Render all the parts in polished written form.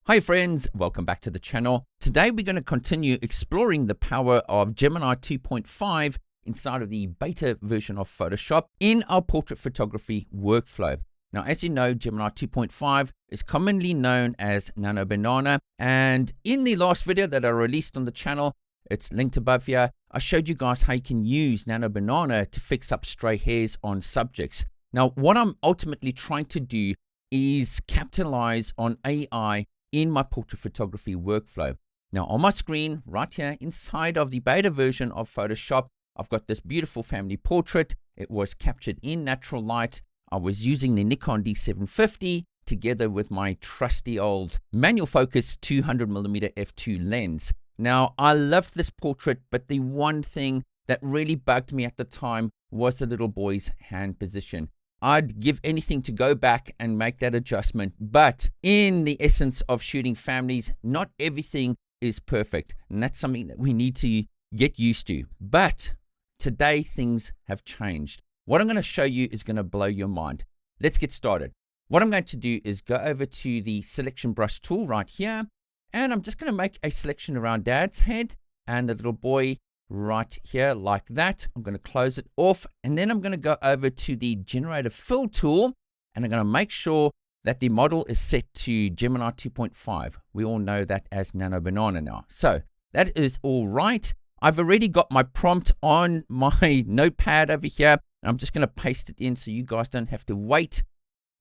Hi friends, welcome back to the channel. Today we're going to continue exploring the power of Gemini 2.5 inside of the beta version of Photoshop in our portrait photography workflow. Now, as you know, Gemini 2.5 is commonly known as Nano Banana, and in the last video that I released on the channel, it's linked above here, I showed you guys how you can use Nano Banana to fix up stray hairs on subjects. Now, what I'm ultimately trying to do is capitalize on AI in my portrait photography workflow. Now on my screen right here inside of the beta version of Photoshop, I've got this beautiful family portrait. It was captured in natural light. I was using the Nikon D750 together with my trusty old manual focus 200mm f2 lens. Now I loved this portrait, but the one thing that really bugged me at the time was the little boy's hand position. I'd give anything to go back and make that adjustment, but in the essence of shooting families, not everything is perfect, and that's something that we need to get used to. But today things have changed. What I'm going to show you is going to blow your mind. Let's get started. What I'm going to do is go over to the selection brush tool right here, and I'm just going to make a selection around Dad's head and the little boy right here like that. I'm going to close it off, and then I'm going to go over to the generative fill tool, and I'm going to make sure that the model is set to Gemini 2.5. We all know that as Nano Banana now. So that is all right. I've already got my prompt on my notepad over here, and I'm just going to paste it in so you guys don't have to wait,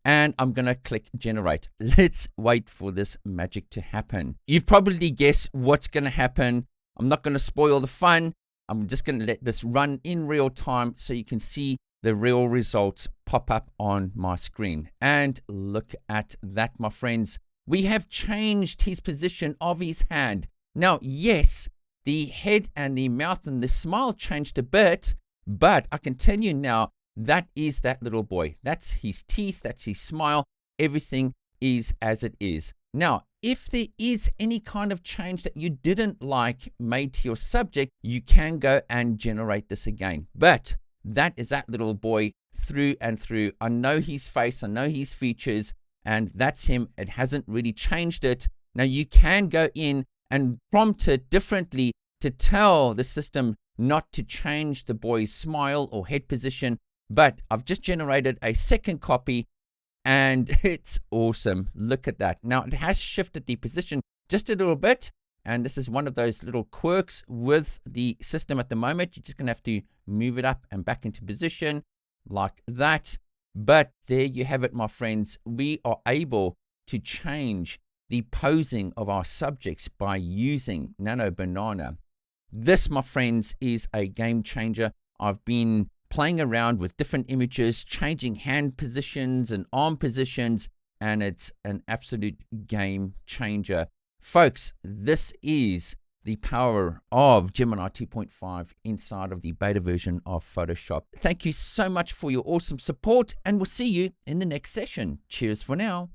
and I'm going to click generate. Let's wait for this magic to happen. You've probably guessed what's going to happen. I'm not going to spoil the fun. I'm just going to let this run in real time so you can see the real results pop up on my screen. And look at that, my friends. We have changed his position of his hand. Now, yes, the head and the mouth and the smile changed a bit, but I can tell you now, that is that little boy. That's his teeth, that's his smile. Everything is as it is. Now, if there is any kind of change that you didn't like made to your subject, you can go and generate this again. But that is that little boy through and through. I know his face, I know his features, and that's him. It hasn't really changed it. Now you can go in and prompt it differently to tell the system not to change the boy's smile or head position. But I've just generated a second copy, and it's awesome. Look at that. Now it has shifted the position just a little bit, and this is one of those little quirks with the system at the moment. You're just gonna have to move it up and back into position like that. But there you have it, my friends. We are able to change the posing of our subjects by using Nano Banana. This, my friends, is a game changer. I've been playing around with different images, changing hand positions and arm positions, and it's an absolute game changer. Folks, this is the power of Gemini 2.5 inside of the beta version of Photoshop. Thank you so much for your awesome support, and we'll see you in the next session. Cheers for now.